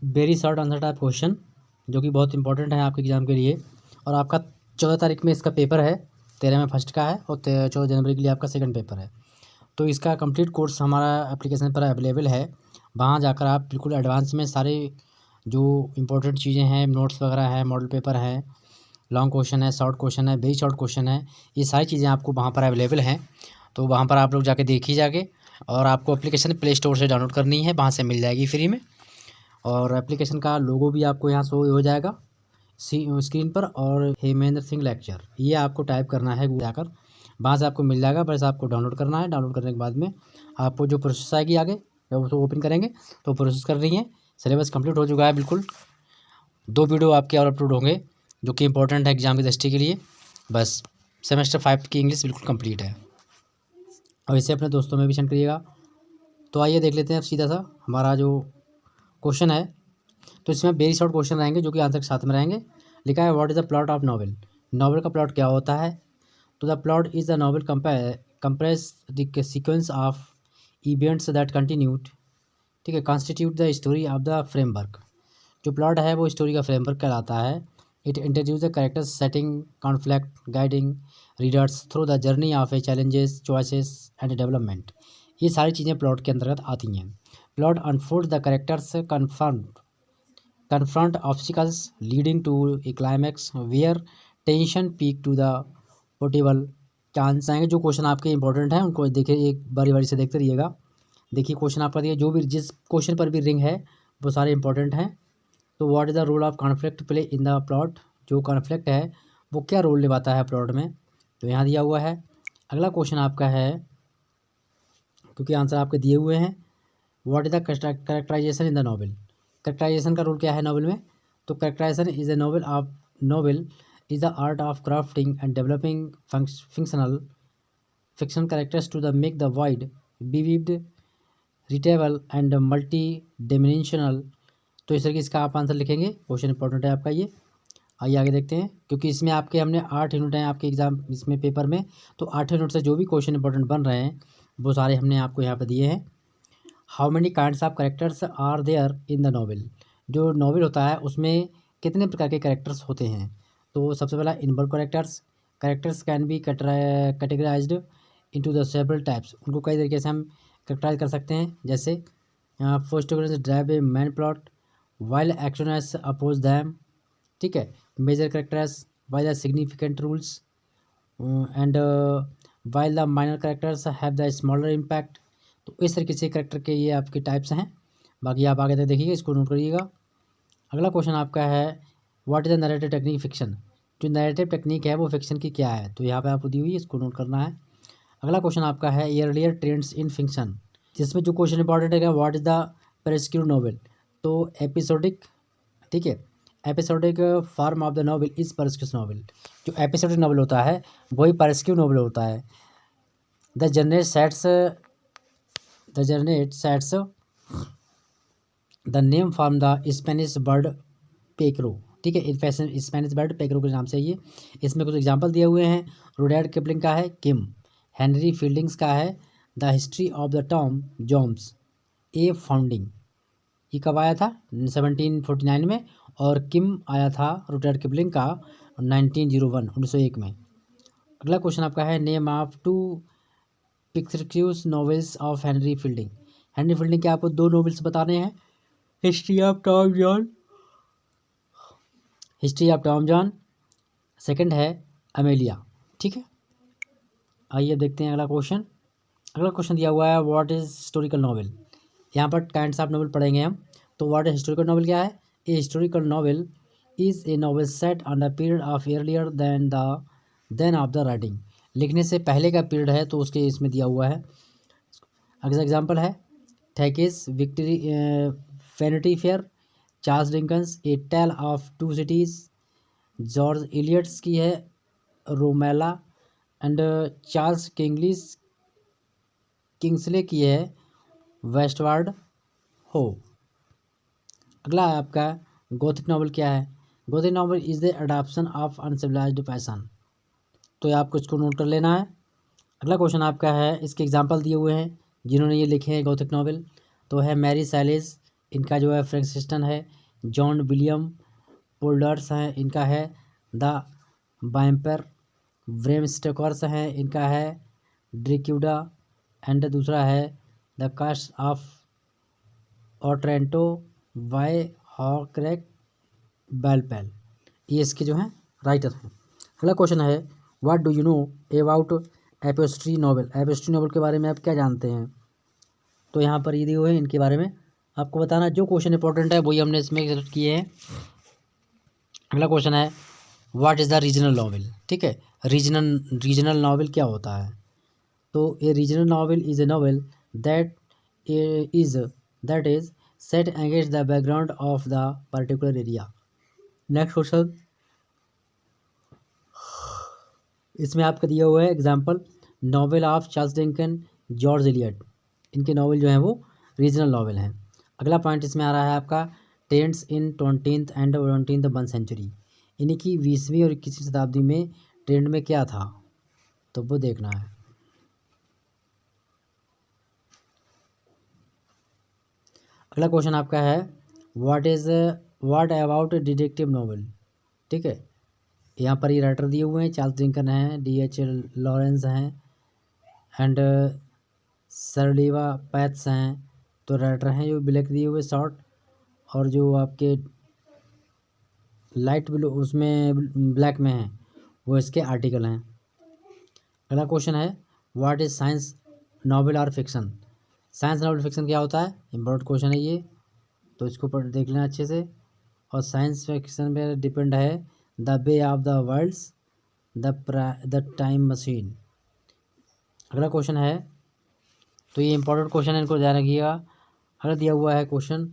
Very short answer type question जो कि बहुत इंपॉर्टेंट है आपके एग्ज़ाम के लिए। और आपका 14 तारीख में इसका पेपर है, 13 में फर्स्ट का है और 14 जनवरी के लिए आपका सेकंड पेपर है। तो इसका कंप्लीट कोर्स हमारा एप्लीकेशन पर अवेलेबल है। वहाँ जाकर आप बिल्कुल एडवांस में सारे जो इम्पोर्टेंट चीज़ें हैं, नोट्स वगैरह है, मॉडल पेपर है, लॉन्ग क्वेश्चन है, शॉर्ट क्वेश्चन है, वेरी शॉर्ट क्वेश्चन है, ये सारी चीज़ें आपको वहाँ पर अवेलेबल हैं। तो वहाँ पर आप लोग जाके देखिए जाके, और आपको एप्लीकेशन प्ले स्टोर से डाउनलोड करनी है, वहाँ से मिल जाएगी फ्री में। और एप्लीकेशन का लोगो भी आपको यहाँ शो हो जाएगा स्क्रीन पर, और हेमेंद्र सिंह लेक्चर ये आपको टाइप करना है जाकर, वहाँ से आपको मिल जाएगा। बस आपको डाउनलोड करना है। डाउनलोड करने के बाद में आपको जो प्रोसेस आएगी आगे, जब उसको ओपन करेंगे तो प्रोसेस कर रही है। सिलेबस कंप्लीट हो चुका है बिल्कुल। 2 वीडियो आपके और अपलोड होंगे जो कि इंपॉर्टेंट है एग्जाम की दृष्टि के लिए। बस सेमेस्टर 5 की इंग्लिश बिल्कुल कंप्लीट है, और इसे अपने दोस्तों में भी सेंड करिएगा। तो आइए देख लेते हैं अब सीधा सा हमारा जो क्वेश्चन है। तो इसमें वेरी शॉर्ट क्वेश्चन रहेंगे जो कि आंसर के साथ में रहेंगे। लिखा है what is the plot of novel. Novel का प्लॉट क्या होता है? तो the plot is the novel compress the sequence of events that continued, ठीक है, constitute the story of the framework. जो प्लॉट है वो स्टोरी का फ्रेमवर्क कहलाता है। It introduce the characters, setting, conflict, guiding readers through the journey of A challenges, choices and development. ये सारी चीज़ें प्लॉट के अंतर्गत आती हैं। Plot unfold the characters confront obstacles leading to a climax where tension peak to the potable। Chance आएंगे। जो question आपके इंपॉर्टेंट हैं उनको देखिए, एक बारी बारी से देखते रहिएगा। देखिए क्वेश्चन आपका दिया, जो भी जिस क्वेश्चन पर भी रिंग है वो सारे इंपॉर्टेंट हैं। तो what is the role of conflict play in the plot. जो कॉन्फ्लिक्ट है वो क्या रोल निभाता है प्लॉट में, तो यहाँ दिया हुआ है। अगला क्वेश्चन आपका है, क्योंकि आंसर आपके दिए हुए हैं, what is the characterization in the novel. Characterization का रोल क्या है नॉवल में? तो characterization is a novel is the art of crafting and developing fiction characters to the make the wide vivid relatable and multi dimensional. तो इस तरीके इसका आप आंसर लिखेंगे। क्वेश्चन इंपॉर्टेंट है आपका ये। आइए आगे देखते हैं, क्योंकि इसमें आपके हमने 8 यूनिट हैं आपके एग्जाम इसमें पेपर में। तो 8 यूनिट से जो भी क्वेश्चन इंपॉर्टेंट बन रहे हैं वो सारे हमने आपको यहाँ पर दिए हैं। How many kinds of characters are there in the novel. जो नॉवल होता है उसमें कितने प्रकार के करेक्टर्स होते हैं? तो सबसे पहला inward characters. Characters can be categorised into the several types. उनको कई तरीके से हम कैरेक्टराइज कर सकते हैं, जैसे first drive a main plot while action as oppose them, ठीक है। Major characters while the significant rules and while the minor characters have the smaller impact. तो इस तरीके से करेक्टर के ये आपके टाइप्स हैं। बाकी आप आगे तक देखिएगा, इसको नोट करिएगा। अगला क्वेश्चन आपका है, what is the narrative technique fiction. जो नैरेटिव टेक्निक है वो फिक्शन की क्या है? तो यहाँ पे आपको दी हुई है, इसको नोट करना है। अगला क्वेश्चन आपका है, अर्लियर ट्रेंड्स इन फिक्शन। जिसमें जो क्वेश्चन इंपॉर्टेंट है, what is the picaresque novel. तो एपिसोडिक, ठीक है, episodic form of the novel is picaresque novel. जो एपिसोडिक नॉवल होता है वही परस्क्यू नॉवल होता है। The generate sets the name from the Spanish word picaro, ठीक है, स्पेनिश बर्ड पेकरो के नाम से ये। इसमें कुछ एग्जांपल दिए हुए हैं। रुडयार्ड किपलिंग का है किम, हेनरी फील्डिंग्स का है the history of the Tom Jones a founding. ये कब आया था? 1749 में। और किम आया था रुडयार्ड किपलिंग का 1901 में। अगला क्वेश्चन आपका है, name of 2 pictures novels of Henry fielding. Henry fielding के आपको 2 नॉवेल्स बताने हैं, history of Tom John, second है अमेलिया, ठीक है। आइए अब देखते हैं अगला क्वेश्चन। अगला क्वेश्चन दिया हुआ है, व्हाट इज हिस्टोरिकल नॉवल। यहाँ पर काइंड्स ऑफ नॉवल पढ़ेंगे हम। तो व्हाट इज हिस्टोरिकल नॉवल क्या है? A historical novel is a novel set on the period of earlier than of the writing. लिखने से पहले का पीरियड है तो उसके इसमें दिया हुआ है। अगला एग्जाम्पल है, Thackeray's victory Vanity Fair, Charles Dickens a tale of 2 cities, George Eliot's की है रोमेला, एंड चार्ल्स किंग्सले की है वेस्टवार्ड हो। अगला है आपका, गोथिक नॉवल क्या है? Gothic novel is the adoption of uncivilised fashion. तो ये आपको इसको नोट कर लेना है। अगला क्वेश्चन आपका है, इसके एग्जांपल दिए हुए हैं जिन्होंने ये लिखे हैं गोथिक नॉवल। तो है मैरी सैलिस, इनका जो है फ्रैंकस्टन है। जॉन विलियम पोल्डर्स हैं, इनका है द वाम्पायर। ब्रेम स्टोकर्स हैं, इनका है ड्रैक्युला। एंड दूसरा है the castle of Otranto by हॉर्क्रेक बेलपेल। ये इसके जो हैं राइटर हैं। अगला क्वेश्चन है what do you know about epistolary novel. Epistolary novel के बारे में आप क्या जानते हैं? तो यहाँ पर ये दिए हुए हैं, इनके बारे में आपको बताना। जो क्वेश्चन इंपॉर्टेंट है वही हमने इसमें सेलेक्ट किए हैं। अगला क्वेश्चन है what is the regional novel. ठीक है, रीजनल नॉवल क्या होता है? तो ए regional novel is a novel that is that is set against the background of the particular area. Next question, इसमें आपका दिया हुआ है example novel of Charles Dickens, George Eliot. इनके नॉवल जो हैं वो रीजनल नॉवल हैं। अगला पॉइंट इसमें आ रहा है आपका trends in 20th and 21st century. इन्हीं की 20वीं और 21वीं शताब्दी में ट्रेंड में क्या था, तो वो देखना है। अगला क्वेश्चन आपका है व्हाट अबाउट डिटेक्टिव नॉवल। ठीक है, यहाँ पर ये राइटर दिए हुए हैं, चार्ल्स डिकन हैं, D.H. लॉरेंस हैं एंड सरलीवा पैथ्स हैं। तो राइटर हैं जो ब्लैक दिए हुए शॉर्ट, और जो आपके लाइट ब्लू उसमें ब्लैक में हैं वो इसके आर्टिकल हैं। अगला क्वेश्चन है व्हाट इज साइंस नॉवल और फिक्शन। साइंस नॉवल फिक्शन क्या होता है, इम्पोर्टेंट क्वेश्चन है ये, तो इसको पढ़ देख लेना अच्छे से। और साइंस फिक्शन में डिपेंड है the way of the worlds, the time machine. अगला क्वेश्चन है, तो ये इंपॉर्टेंट क्वेश्चन है, इनको ध्यान रखिएगा। अगर दिया हुआ है question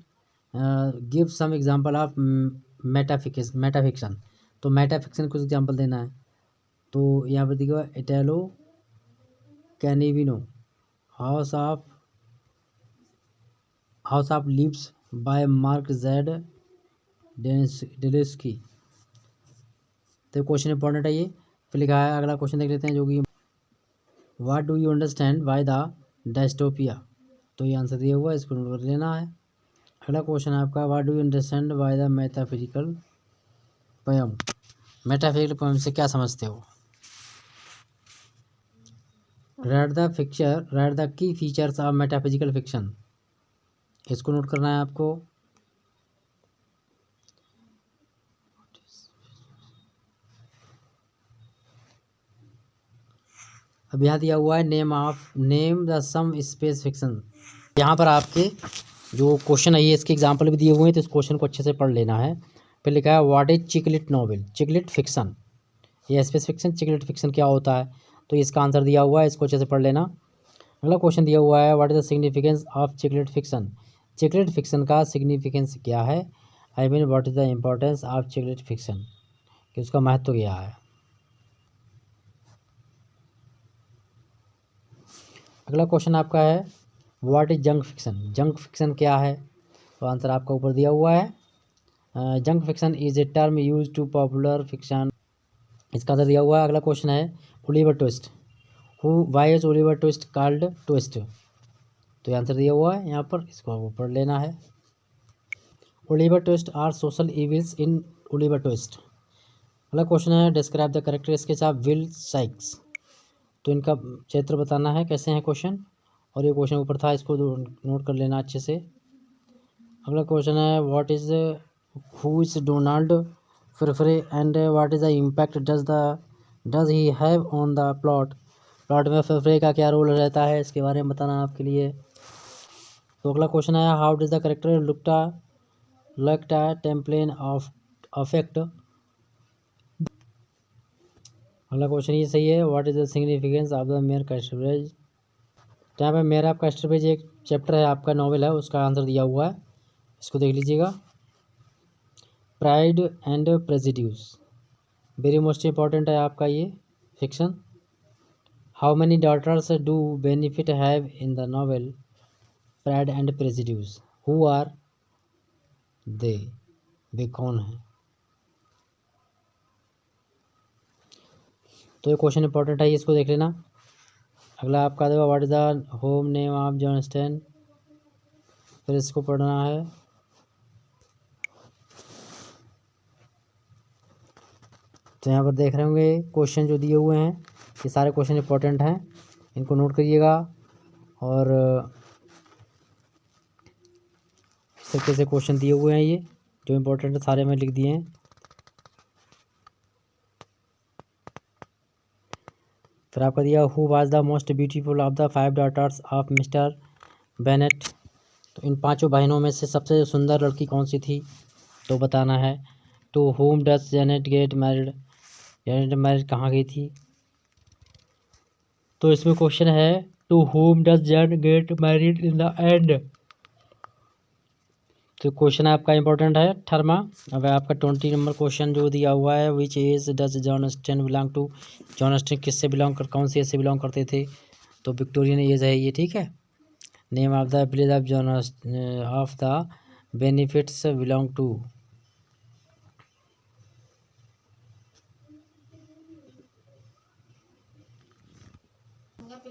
give some example of metafiction. तो मेटाफिक्शन कुछ एग्जांपल देना है। तो यहाँ पर देखिएगा Italo Calvino, house of leaves by Mark Z Danielewski. तो क्वेश्चन इंपॉर्टेंट है ये, फिर लिखा है। अगला क्वेश्चन देख लेते हैं जो कि what do you understand by the dystopia. तो ये आंसर दिया हुआ है, इसको नोट कर लेना है। अगला क्वेश्चन है आपका what do you understand by the metaphysical poem. Metaphysical poem से क्या समझते हो? Write the key features of metaphysical fiction. इसको नोट करना है आपको। अब यहाँ दिया हुआ है name the some space fiction. यहाँ पर आपके जो क्वेश्चन है ये इसके एग्जाम्पल भी दिए हुए हैं, तो इस क्वेश्चन को अच्छे से पढ़ लेना है। फिर लिखा है what is chick lit novel. Chick lit fiction, ये स्पेस फिक्शन, चिकलिट फिक्शन क्या होता है, तो इसका आंसर दिया हुआ है, इसको अच्छे से पढ़ लेना। अगला क्वेश्चन दिया हुआ है what is the significance of chick lit fiction. Chick lit fiction का सिग्निफिकेंस क्या है, I mean what is the importance of chick lit fiction, कि उसका महत्व क्या है। अगला क्वेश्चन आपका है what is junk fiction. Junk fiction क्या है, तो आंसर आपका ऊपर दिया हुआ है। Junk fiction is a term use to popular fiction. इसका आंसर दिया हुआ है। अगला क्वेश्चन है Oliver Twist. Y is Oliver twist called twist. तो ये आंसर दिया हुआ है यहाँ पर, इसको आपको पढ़ लेना है। Oliver Twist are social evils in Oliver Twist. अगला क्वेश्चन है describe the character sketch of Bill Sikes. तो इनका चरित्र बताना है, कैसे हैं क्वेश्चन, और ये क्वेश्चन ऊपर था, इसको नोट कर लेना अच्छे से। अगला क्वेश्चन है what is who is Donald Farfrae and what is the impact does he have on the plot. Plot में फरफरे का क्या रोल रहता है, इसके बारे में बताना आपके लिए। तो अगला क्वेश्चन है how does the character Lucetta Templeman of affect. अगला क्वेश्चन ये सही है what is the significance of the Mayor Casterbridge. तो यहाँ पे मेयर ऑफ कैस्टरवेज एक चैप्टर है आपका, नॉवेल है, उसका आंसर दिया हुआ है, इसको देख लीजिएगा। Pride and Prejudice, very most important है आपका ये fiction. How many daughters do Bennet have in the novel Pride and Prejudice, who are they, वे कौन है। तो ये क्वेश्चन इंपॉर्टेंट है, इसको देख लेना। अगला आपका देगा what is the home name of John Stein, फिर इसको पढ़ना है। तो यहाँ पर देख रहे होंगे क्वेश्चन जो दिए हुए हैं, ये सारे क्वेश्चन इंपॉर्टेंट हैं, इनको नोट करिएगा। और इस तरीके से क्वेश्चन दिए हुए हैं, ये जो इम्पोर्टेंट सारे में लिख दिए हैं। फिर आपका दिया who was the most beautiful of the 5 daughters of mister Bennet. तो इन 5 बहनों में से सबसे सुंदर लड़की कौन सी थी, तो बताना है। To whom does Janet get married, Janet married कहाँ गई थी। तो इसमें क्वेश्चन है to whom does Janet get married in the end. तो क्वेश्चन आपका इंपॉर्टेंट है 18वां। अब आपका 20 नंबर क्वेश्चन जो दिया हुआ है, which age does Jane Austen belong to. Jane Austen किससे बिलोंग कर, कौन सी एज से बिलोंग करते थे, तो विक्टोरियन एज है ये, ठीक है। Name of the village of John of the benefits belong to.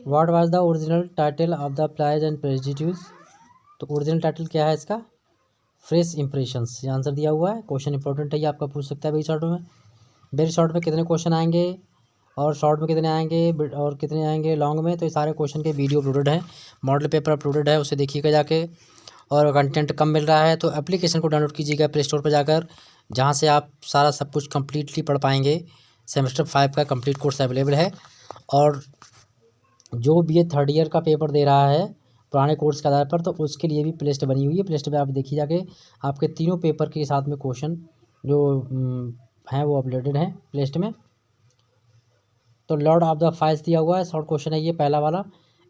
What was the original title of the prize and prejudice. तो ओरिजिनल टाइटल क्या है इसका, फ्रेश इंप्रेशंस। ये आंसर दिया हुआ है, क्वेश्चन इंपॉर्टेंट है, ये आपका पूछ सकता है वेरी शॉर्ट में। वेरी शॉर्ट में कितने क्वेश्चन आएंगे और शॉर्ट में कितने आएंगे और कितने आएंगे लॉन्ग में, तो ये सारे क्वेश्चन के वीडियो अपलोडेड है, मॉडल पेपर अपलोडेड है, उसे देखिएगा जाके। और कंटेंट कम मिल रहा है तो एप्लीकेशन को डाउनलोड कीजिएगा प्ले स्टोर पर जाकर, जहाँ से आप सारा सब कुछ कम्प्लीटली पढ़ पाएंगे। सेमेस्टर 5 का कंप्लीट कोर्स अवेलेबल है। और जो BA थर्ड ईयर का पेपर दे रहा है पुराने कोर्स के आधार पर, तो उसके लिए भी प्लेलिस्ट बनी हुई है। प्लेलिस्ट में आप देखिए जाके, आपके तीनों पेपर के साथ में क्वेश्चन जो हैं वो अपलोडेड हैं प्लेलिस्ट में। तो लॉर्ड ऑफ द फाइल्स दिया हुआ है, शॉर्ट क्वेश्चन है ये पहला वाला।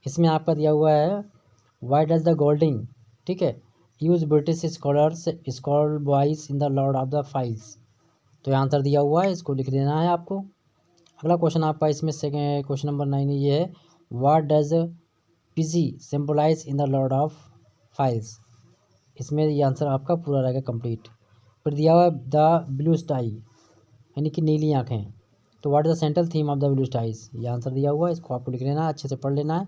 इसमें आपका दिया हुआ है वाई डज द गोल्डिंग, ठीक है, use British scholars school boys in the Lord of the Flies. तो ये आंसर दिया हुआ है, इसको लिख देना है आपको। अगला क्वेश्चन आपका इसमें सेकेंड क्वेश्चन नंबर 9 ये है, what does Piggy symbolise in the Lord of flies. इसमें ये आंसर आपका पूरा रहेगा कंप्लीट। फिर दिया हुआ है द ब्लू स्काई, यानी कि नीली आँखें। तो what is the central theme of the blue skies, ये आंसर दिया हुआ है, इसको आपको लिख लेना है, अच्छे से पढ़ लेना है।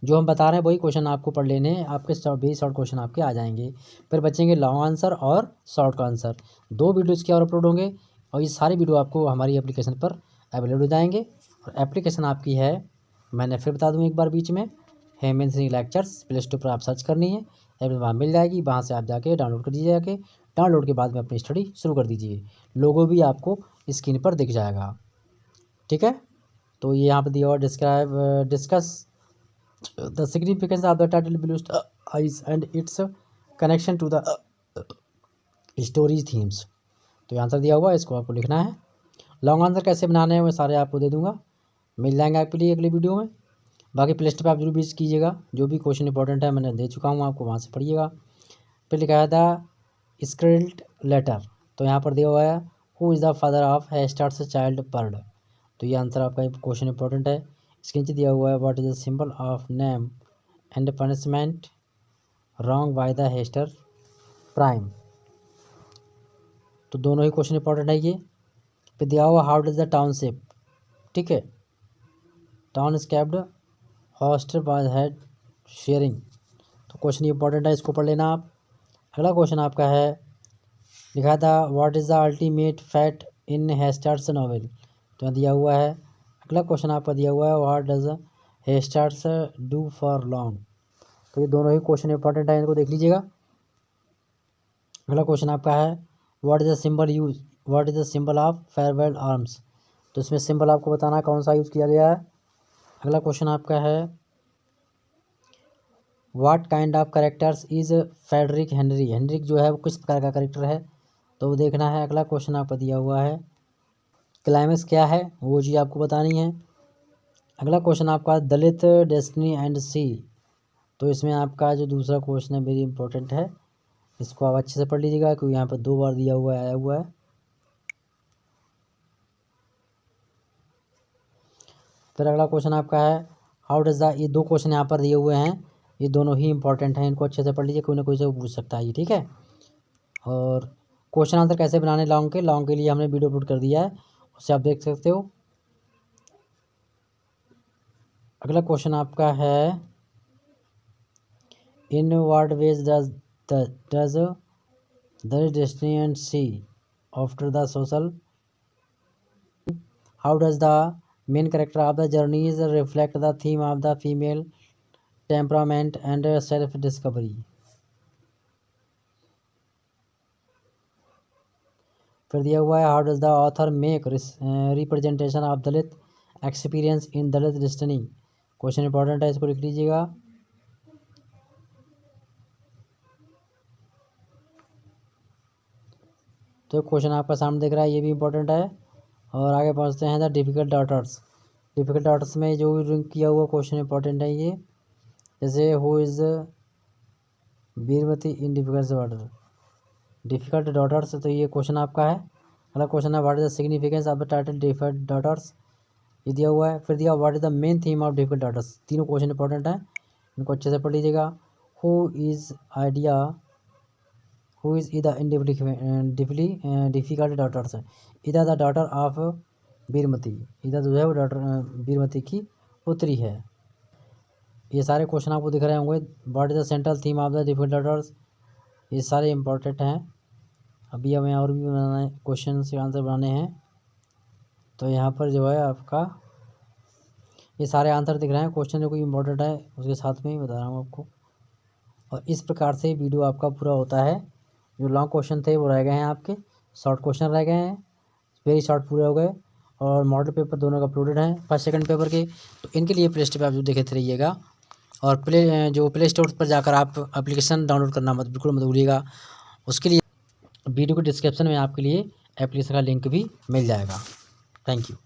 जो हम बता रहे हैं वही क्वेश्चन आपको पढ़ लेने हैं, आपके बेस शॉर्ट क्वेश्चन आपके आ जाएंगे। फिर बचेंगे लॉन्ग आंसर और शॉर्ट का आंसर। 2 वीडियो इसके और अपलोड होंगे, और ये सारे वीडियो आपको हमारी एप्लीकेशन पर अवेलेबल हो जाएंगे। और एप्लीकेशन आपकी है, मैंने फिर बता दूँ एक बार बीच में, Hemant Singh lectures. Play store पर आप सर्च करनी है, वहाँ मिल जाएगी, वहाँ से आप जाके डाउनलोड कर दीजिए। जाके डाउनलोड के बाद में अपनी स्टडी शुरू कर दीजिए। लोगो भी आपको स्क्रीन पर दिख जाएगा, ठीक है। तो ये यहाँ पर दिया हुआ discuss the significance of the title blue eyes and its connection to the story's themes. तो ये आंसर दिया हुआ है, इसको आपको लिखना है। लॉन्ग आंसर कैसे बनाने हैं मैं सारे आपको दे दूंगा, मिल जाएंगे आपके लिए अगली वीडियो में। बाकी प्ले स्टोर पर आप जरूर विजिट कीजिएगा, जो भी क्वेश्चन इंपॉर्टेंट है मैंने दे चुका हूँ आपको, वहाँ से पढ़िएगा। फिर लिखा था स्क्रिल्ट लेटर। तो यहाँ पर दिया हुआ है who is the father of Hester's child bird. तो ये आंसर आपका क्वेश्चन इंपॉर्टेंट है। इसके नीचे दिया हुआ है what is the symbol of name and punishment wrong by the Hester prime. तो दोनों ही क्वेश्चन इंपॉर्टेंट है ये। फिर दिया हुआ हाउ डज द टाउनशिप, ठीक है, टाउन स्कैप्ड हॉस्टर बाय हेड शेयरिंग। तो क्वेश्चन इंपॉर्टेंट है, इसको पढ़ लेना आप। अगला क्वेश्चन आपका है, लिखा था what is the ultimate fate in Hester's novel. तो दिया हुआ है। अगला क्वेश्चन आपका दिया हुआ है what does Hester's do for long. तो ये दोनों ही क्वेश्चन इंपॉर्टेंट है, इनको देख लीजिएगा। अगला क्वेश्चन आपका है what is the symbol use, what is the symbol of farewell arms. तो इसमें सिंबल आपको बताना है कौन सा यूज़ किया गया है। अगला क्वेश्चन आपका है what kind of characters is Frederic Henry. Henrik जो है वो किस प्रकार का करेक्टर है, तो वो देखना है। अगला क्वेश्चन आपका दिया हुआ है क्लाइमेक्स क्या है, वो चीज़ आपको बतानी है। अगला क्वेश्चन आपका दलित डेस्टिनी एंड सी। तो इसमें आपका जो दूसरा क्वेश्चन है वेरी इंपॉर्टेंट है, इसको आप अच्छे से पढ़ लीजिएगा क्योंकि यहाँ पर 2 बार दिया हुआ है, आया हुआ है। फिर अगला क्वेश्चन आपका है हाउ डज द, ये 2 क्वेश्चन यहाँ पर दिए हुए हैं, ये दोनों ही इंपॉर्टेंट हैं, इनको अच्छे से पढ़ लीजिए, कोई ना कोई से पूछ सकता है ये, ठीक है। और क्वेश्चन आंसर कैसे बनाने लॉन्ग के लिए हमने वीडियो अपलोड कर दिया है, उससे आप देख सकते हो। अगला क्वेश्चन आपका है in what ways does the destiny and see after the social how does the main character of the journeys reflect the theme of the female temperament and self discovery. फिर दिया हुआ है how does the author make representation of Dalit experience in Dalit destiny. Question important है, इसको लिख लीजिएगा। तो question आपका सामने दिख रहा है, ये भी इंपॉर्टेंट है। और आगे पहुंचते हैं the difficult daughters. Difficult daughters में जो लिंक किया हुआ क्वेश्चन इंपॉर्टेंट है ये, जैसे who is Virmati in Difficult Daughter, Difficult Daughters. तो ये क्वेश्चन आपका है। अगला क्वेश्चन है what is the significance of the title Difficult daughters, ये दिया हुआ है। फिर दिया what is the main theme of Difficult Daughters. तीनों क्वेश्चन इंपॉर्टेंट है, इनको अच्छे से पढ़ लीजिएगा। Who is the difficult Daughters, इधर द डॉटर ऑफ बीरमती, इधर जो है वो डॉटर बीरमती की पुत्री है। ये सारे क्वेश्चन आपको दिख रहे होंगे। What is the central theme of the difficult daughters, ये सारे इंपॉर्टेंट हैं। अभी हमें और भी बनाना क्वेश्चन से आंसर बनाने हैं। तो यहाँ पर जो है आपका ये सारे आंसर दिख रहे हैं, क्वेश्चन जो कोई इंपॉर्टेंट है उसके साथ में ही बता रहा हूँ आपको। और इस प्रकार से वीडियो आपका पूरा होता है। जो लॉन्ग क्वेश्चन थे वो रह गए हैं, आपके शॉर्ट क्वेश्चन रह गए हैं, वेरी शॉर्ट पूरे हो गए। और मॉडल पेपर दोनों का अपलोडेड हैं फर्स्ट सेकंड पेपर के। तो इनके लिए प्ले स्टोर पर आप जो देखते रहिएगा। और प्ले स्टोर पर जाकर आप एप्लीकेशन डाउनलोड करना बिल्कुल मत भूलिएगा। उसके लिए वीडियो के डिस्क्रिप्शन में आपके लिए एप्लीकेशन का लिंक भी मिल जाएगा। Thank you.